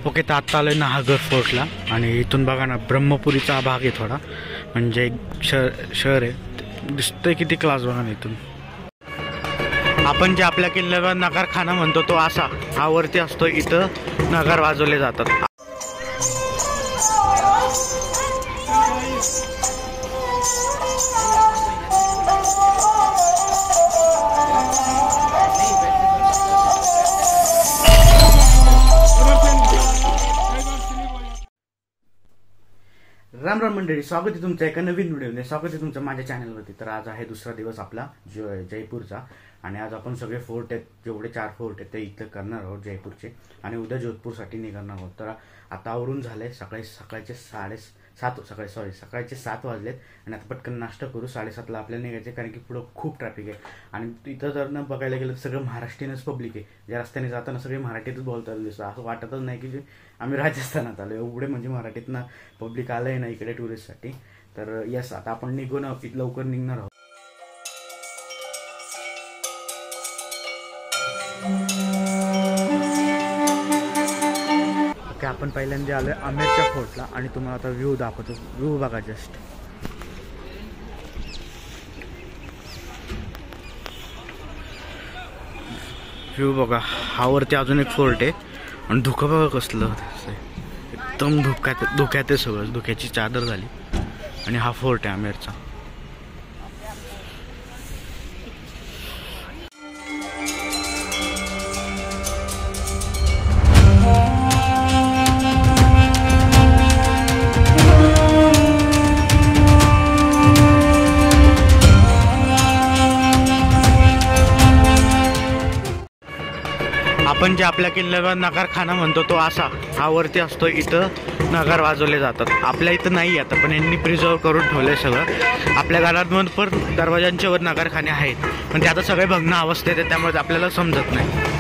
Okay, तर आत्ता आलो आहे नाहरगड फोर्टला आणि इथून बघा ना ब्रह्मपुरीचा हा भाग आहे थोडा, म्हणजे एक शहर आहे. दिसतंय किती क्लास बघा ना इथून. आपण जे आपल्या किल्ल्यावर नगारखाना म्हणतो तो असा हा वरती असतो, इथं नगार वाजवले जातात. राम राम मंडळी, स्वागत आहे तुमचं एका नवीन व्हिडिओमध्ये. स्वागत आहे तुमचं माझ्या चॅनलवरती. तर आज आहे दुसरा दिवस आपला जयपूरचा आणि आज आपण सगळे फोर्ट आहेत, जेवढे 4 फोर्ट आहेत ते इथं करणार आहोत जयपूरचे, आणि उद्या जोधपूरसाठी निघणार आहोत. तर आता आवरून झालंय, सकाळचे 7 वाजलेत आणि आता पटकन नाश्ता करू. 7:30ला आपल्याला निघायचे, कारण की पुढं खूप ट्रॅफिक आहे. आणि इथं जर ना बघायला गेलं तर सगळं महाराष्ट्रीयनच पब्लिक आहे. ज्या रस्त्याने जाताना सगळे मराठीतच बोलताना दिसतं. असं वाटतच नाही की आम्ही राजस्थानात आलो, एवढे म्हणजे मराठीतनं पब्लिक आलं आहे ना इकडे टुरिस्टसाठी. तर यस, आता आपण निघून लवकर निघणार आहोत. ओके, आपण पहिल्यांदा आलोय आमेरच्या फोर्टला आणि तुम्हाला आता व्ह्यू दाखवतो. व्ह्यू बघा जस्ट. व्ह्यू बघा. हा वरती अजून एक फोर्ट आहे आणि धुकं बघा कसलं, एकदम धुक्यात आहे सगळं. धुक्याची चादर झाली आणि हा फोर्ट आहे आमेरचा. आपण जे आपल्या किल्ल्यावर नगारखाना म्हणतो तो असा हा वरती असतो, इथं नगार वाजवले जातात. आपल्या इथं नाही आता, पण यांनी प्रिझर्व करून ठेवलंय सगळं. आपल्या घरांमध्ये पण दरवाजांच्या वर नगारखाने आहेत, पण ते आता सगळे भग्न अवस्थेत आहेत, त्यामुळे आपल्याला समजत नाही.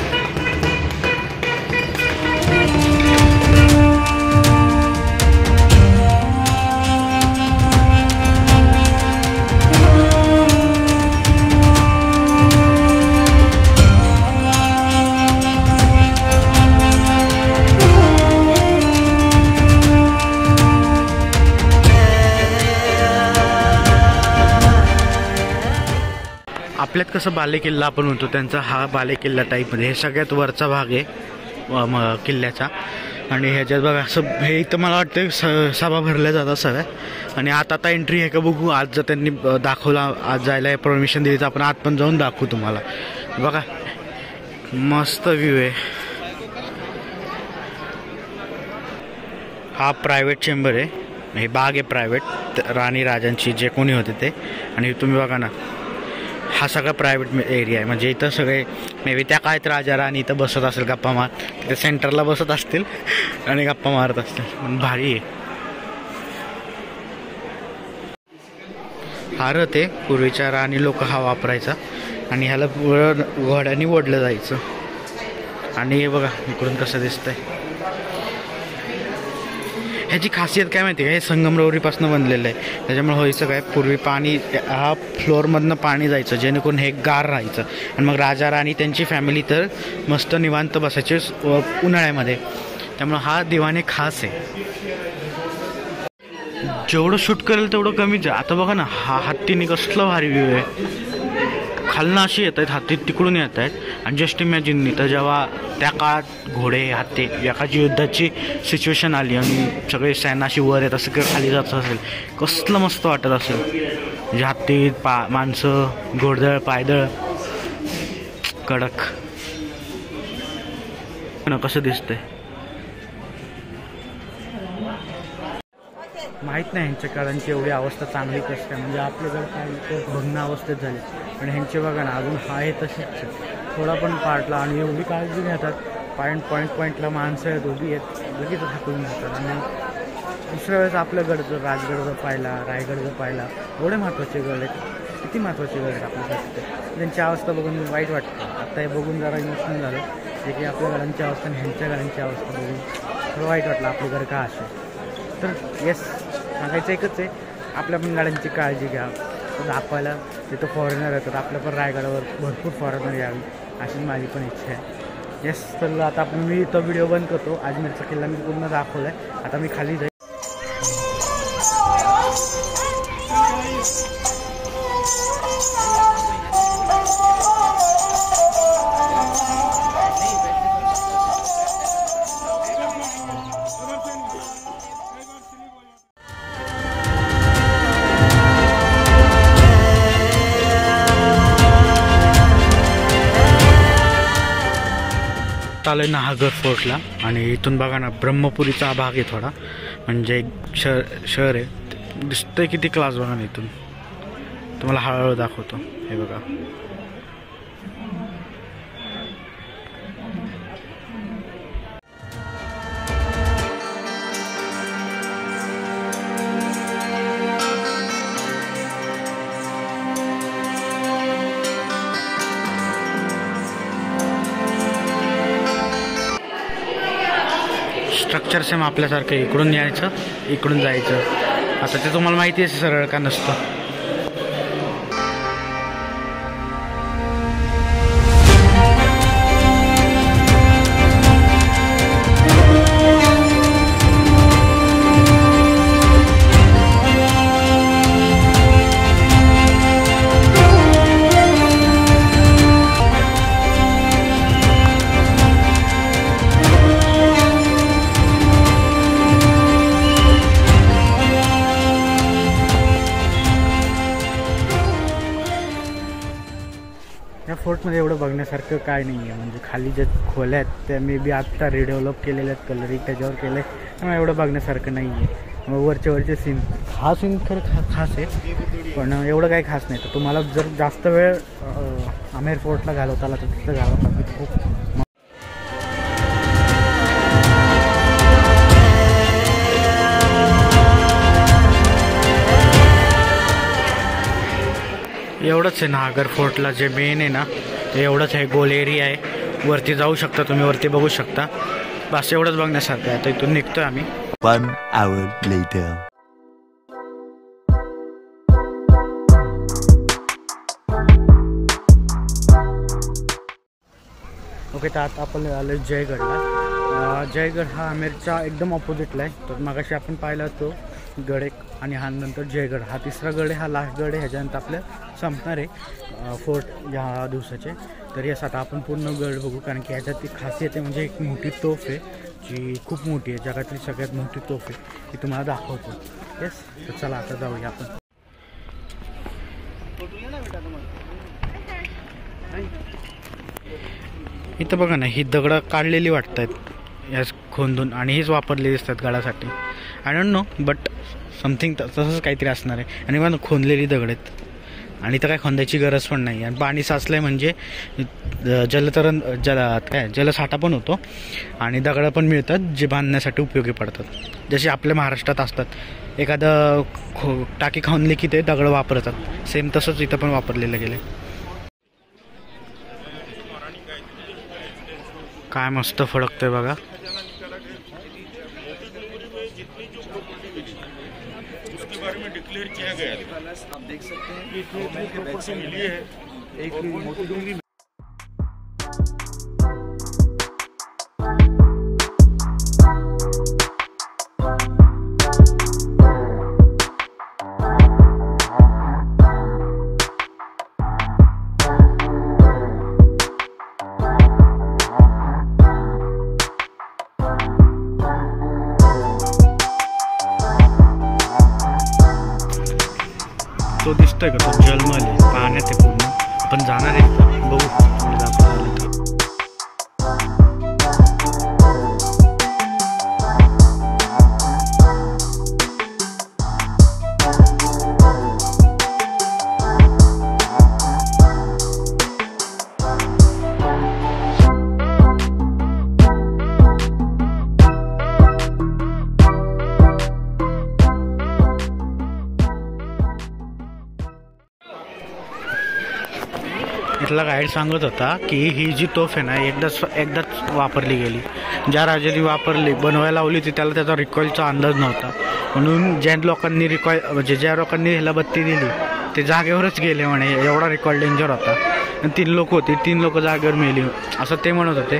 आपल्यात कसं बालेकिल्ला आपण म्हणतो, त्यांचा हा बालेकिल्ला टाईपमध्ये हे सगळ्यात वरचा भाग आहे किल्ल्याचा. आणि ह्याच्यात बघा असं हे इथं मला वाटतं सभा भरल्या जातात सगळ्या. आणि आता एंट्री आहे का बघू. आज जर त्यांनी दाखवला, आज जायला परमिशन दिली तर आपण आत पण जाऊन दाखवू तुम्हाला. बघा मस्त व्ह्यू आहे. हा प्रायव्हेट चेंबर आहे, हे बाग आहे प्रायव्हेट, राणी राजांची जे कोणी होते ते. आणि तुम्ही बघा ना, हा सगळा प्रायव्हेट एरिया आहे. म्हणजे इथं सगळे मे बी त्या काळात राजा राणी इथं बसत असेल, गप्पा मार तिथे सेंटरला बसत असतील आणि गप्पा मारत असतील. पण भारी आहे. हा रथ आहे, पूर्वीच्या राणी लोक हा वापरायचा आणि ह्याला घोड्याने ओढलं जायचं. आणि हे बघा इकडून कसं दिसतंय. ह्याची खासियत काय माहिती का, हे संगमरवरीपासून बनलेलं आहे, त्याच्यामुळे व्हायचं काय, पूर्वी पाणी हा फ्लोअरमधनं पाणी जायचं जेणेकरून हे गार राहायचं. आणि मग राजा राणी त्यांची फॅमिली तर मस्त निवांत बसायचे उन्हाळ्यामध्ये. त्यामुळं हा दिवाने खास आहे. जेवढं शूट करेल तेवढं कमीच आहे. आता बघा ना, हा हत्तीने कसलं भारी व्ह्यू आहे. खालनं अशी येत आहेत हत्ती, तिकडून येत आहेत. आणि जस्ट इमॅजिन तर जेव्हा त्या काळात घोडे हत्ती एखादी युद्धाची सिच्युएशन आली आणि सगळे सैन्याशी वर येत असं खाली जात असेल, कसलं मस्त वाटत असेल. म्हणजे हत्ती माणसं, घोडदळ, पायदळ, कडक ना कसं दिसतंय. माहीत नाही ह्यांच्या काळांची एवढी अवस्था चांगली कसं काय. म्हणजे आपल्याकडे काही भग्न अवस्थेत झाले, पण ह्यांचे बघा ना अजून आहे तसेच, थोडा पण पार्टला. आणि एवढी काळजी घेतात. पॉईंटला माणसं आहेत, उभी आहेत, लगेच हाकलून जातात. आणि दुसऱ्या वेळेस आपलं गडचं, राजगड पाहिला, रायगड पाहिला, एवढे महत्त्वाचे गड आहेत, किती महत्त्वाचे गड आहेत आपल्यासाठी. त्यांची अवस्था बघून वाईट वाटतं. आता हे बघून जरा इमोशनल झालं, जे की आपल्या गडांची अवस्था आणि ह्यांच्या गडांची अवस्था बघून थोडं वाईट वाटलं. आपले घर का असे. तर येस, सांगायचं एकच आहे, आपल्या पण गाड्यांची काळजी घ्या. दाखवायला तिथं फॉरेनर येतात, आपल्या पण रायगडावर भरपूर फॉरेनर यावी अशी माझी पण इच्छा आहे. येस, तर आता मी तो व्हिडिओ बंद करतो. अजमेरचा किल्ला मी पूर्ण दाखवला आहे. आता मी खाली जाईल. आलोय नाहरगड फोर्टला आणि इथून बघा ना ब्रह्मपुरीचा भाग आहे थोडा, म्हणजे एक शहर आहे. दिसतंय किती क्लास बघा ना इथून. तुम्हाला हळूहळू दाखवतो. हे बघा, स्ट्रक्चर सेम आपल्यासारखं. इकडून यायचं, इकडून जायचं. आता ते तुम्हाला माहिती आहे सरळ का नसतं. या फोर्टमध्ये एवढं बघण्यासारखं काय नाही आहे. म्हणजे खाली ज्या खोल्या आहेत त्या मे बी आत्ता रिडेव्हलप केलेल्या आहेत, कलरिंग त्याच्यावर केलं आहे, त्यामुळे एवढं बघण्यासारखं नाही आहे. मग वरचे सीन, हा सीन खरं खास आहे, पण एवढं काही खास नाही. तर तुम्हाला जर जास्त वेळ आमेर फोर्टला घालवता आला तर तिथं घालवता खूप. एवढंच आहे नाहरगड फोर्टला जे मेन आहे ना, ते एवढंच आहे. गोल एरिया आहे, वरती जाऊ शकता तुम्ही, वरती बघू शकता. बस एवढंच बघण्यासारखं आहे. आता इथून निघतोय आम्ही. 1 hour later. ओके, तर आता आपण आलो जयगडला. जयगड हा आमेरच्या एकदम ऑपोजिटला आहे. तर मगाशी आपण पाहिला तो गड एक, आणि हा नंतर जयगड हा तिसरा गड आहे. हा लास्ट गड आहे. ह्याच्यानंतर आपल्या संपणार आहे फोर्ट ह्या दिवसाचे. तर यस, आता आपण पूर्ण गड बघू, कारण की ह्याच्यात ती खासियत आहे. म्हणजे एक मोठी तोफ आहे जी खूप मोठी आहे, जगातली सगळ्यात मोठी तोफ आहे, ती तुम्हाला दाखवतो. येस, तर चला आता जाऊया आपण. इथं बघा ना, ही दगडं काढलेली वाटत आहेत याच खोंदून, आणि हीच वापरलेली असतात गडासाठी. I don't know, but something तसंच काहीतरी असणार आहे. आणि बघा खोदलेली दगड आहेत, आणि इथं काय खोदायची गरज पण नाही. आणि पाणी साचलं आहे म्हणजे जलसाठा पण होतो, आणि दगडं पण मिळतात जे बांधण्यासाठी उपयोगी पडतात. जसे आपल्या महाराष्ट्रात असतात, एखादं टाकी खणली की ते दगड वापरतात, सेम तसंच इथं पण वापरलेलं गेलं. काय मस्त फडकतंय बघा. उसके बारे में डिक्लेयर किया गया है. आप देख सकते हैं कि प्रॉपर्टी मिली है एक मोटी. तो दिसतोय का, तो जलमहल आहे, पाहण्यात आहे पूर्ण. आपण जाणार आहे, बघू इथला गाईड सांगत होता की ही जी तोफ आहे ना एकदाच वापरली गेली. ज्या राजाने वापरली बनवायला लावली ती त्याला त्याचा रिकॉईलचा अंदाज नव्हता, म्हणून ज्या लोकांनी म्हणजे ज्या लोकांनी ह्याला बत्ती दिली ते जागेवरच गेले म्हणे. एवढा रिकॉईल डेंजर होता. 3 लोक होती, 3 लोक जागेवर मेली असं ते म्हणत होते.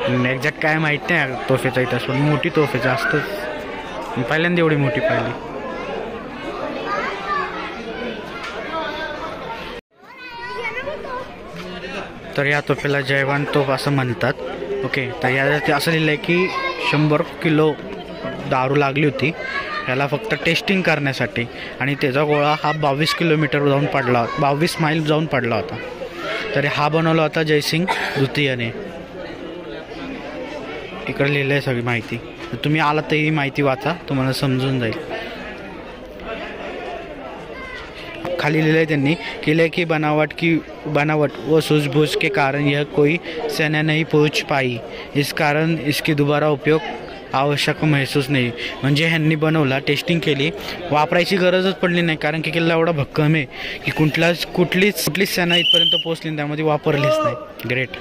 एक्झॅक्ट काय माहीत नाही तोफेचा इतिहास, पण मोठी तोफे जास्तच पहिल्यांदा एवढी मोठी पाहिली. तर या तोफेला जयवान तोफ असं म्हणतात. ओके, तर यात असं लिहिलं आहे की 100 किलो दारू लागली होती याला फक्त टेस्टिंग करण्यासाठी, आणि त्याचा गोळा हा 22 किलोमीटर जाऊन पडला, 22 मैल जाऊन पडला होता. तर हा बनवला होता जयसिंग द्वितीयने. इकडे लिहिलं आहे सगळी माहिती, तुम्ही आलात तर ही माहिती वाचा, तुम्हाला समजून जाईल. खाली लिहिलं आहे त्यांनी किले की बनावट व सूझबूझ के कारण यह कोई सेना नहीं पहुंच पाई, इस कारण इसकी दोबारा उपयोग आवश्यक महसूस नाही. म्हणजे ह्यांनी बनवला, टेस्टिंग केली, वापरायची गरजच पडली नाही, कारण की किल्ला एवढा भक्कम आहे की कुठलीच सेना इथपर्यंत पोहोचली आणि त्यामध्ये वापरलीच नाही. ग्रेट.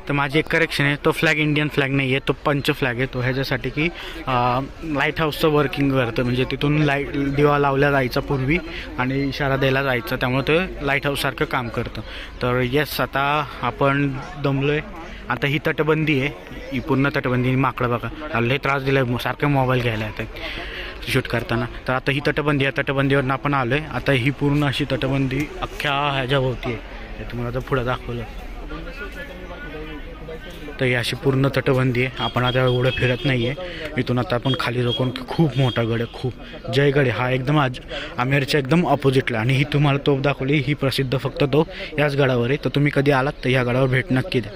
तर माझी एक करेक्शन आहे, तो फ्लॅग इंडियन फ्लॅग नाही आहे, तो पंच फ्लॅग आहे. तो ह्याच्यासाठी की लाईट हाऊसचं वर्किंग करतं, म्हणजे तिथून दिवा लावला जायचा पूर्वी आणि इशारा द्यायला जायचा, त्यामुळे ते लाईट हाऊससारखं काम करतं. तर येस, आता आपण दमलो आहे. आता ही तटबंदी आहे, ही पूर्ण तटबंदी. माकडं बघा लय त्रास दिला आहे, सारखं मोबाईल घ्यायला येतात शूट करताना. तर आता ही तटबंदी आहे, तटबंदीवरून आपण आलो आहे. आता ही पूर्ण अशी तटबंदी अख्ख्या ह्याच्याभोवती आहे, हे तुम्हाला आता पुढं दाखवलं. तर ही अशी पूर्ण तटबंदी आहे. आपण आता एवढं फिरत नाही आहे. इथून आता आपण खाली जाऊन खूप मोठा गड आहे, खूप जयगड आहे हा, एकदम आमेरच्या एकदम ऑपोजिटला. आणि ही तुम्हाला तोफ दाखवली, ही प्रसिद्ध फक्त तोफ याच गडावर आहे. तर तुम्ही कधी आलात तर ह्या गडावर भेट नक्की द्या.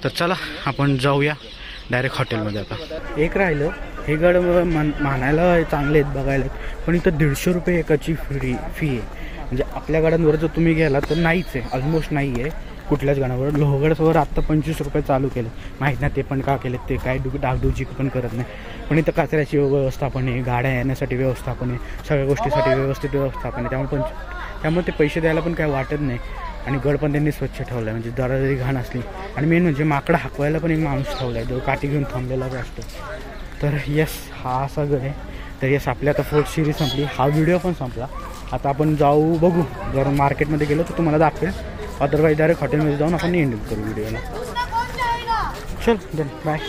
तर चला आपण जाऊया डायरेक्ट हॉटेलमध्ये. आता एक राहिलं, हे गड मानायला चांगले आहेत, बघायला, पण इथं 150 रुपये एकाची फी आहे. म्हणजे आपल्या गडांवर जर तुम्ही गेला तर नाहीच आहे, ऑलमोस्ट नाही आहे कुठल्याच गडावर. लोहगडवर आत्ता 25 रुपये चालू केले, माहीत नाही ते पण का केले, ते काय डागडुजी पण करत नाही. पण इथं कचऱ्याची व्यवस्थापन आहे, गाड्या येण्यासाठी व्यवस्थापन आहे, सगळ्या गोष्टीसाठी व्यवस्थित व्यवस्थापन आहे. त्यामुळे ते पैसे द्यायला पण काय वाटत नाही. आणि गड पण त्यांनी स्वच्छ ठेवला आहे, म्हणजे जरा जरी घाण असली. आणि मेन म्हणजे माकडं हाकवायला पण एक माणूस ठेवला आहे, जो काठी घेऊन थांबलेला असतो. तर येस, हा असा गड आहे. तर येस, आपली आता फोर्थ सिरीज संपली, हा व्हिडिओ पण संपला. आता आपण जाऊ बघू, जर मार्केटमध्ये गेलो तर तुम्हाला दाखवेल, अदरवाईज डायरेक्ट हॉटेलमध्ये जाऊन आपण एंड करू व्हिडिओला. चल देन, बाय.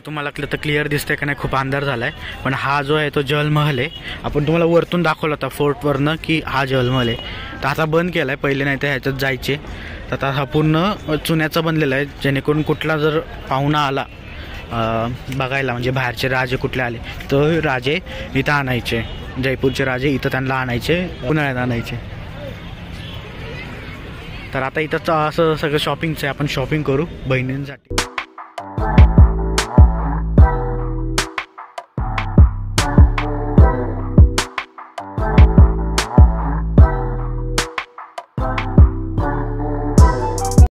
तुम्हाला तर क्लिअर दिसतंय का नाही, खूप अंधार झाला आहे. पण हा जो आहे तो जलमहल आहे. आपण तुम्हाला वरतून दाखवला होता फोर्टवरनं की हा जलमहल आहे. तर आता बंद केला आहे, पहिले नाही तर ह्याच्यात जायचे. तर आता हा पूर्ण चुन्याचा बनलेला आहे, जेणेकरून कुठला जर पाहुणा आला बघायला, म्हणजे बाहेरचे राजे कुठले आले तर राजे इथं आणायचे, जयपूरचे राजे इथं त्यांना आणायचे, उन्हाळ्यात आणायचे. तर आता इथं असं सगळं शॉपिंगचं आहे, आपण शॉपिंग करू बहिणींसाठी.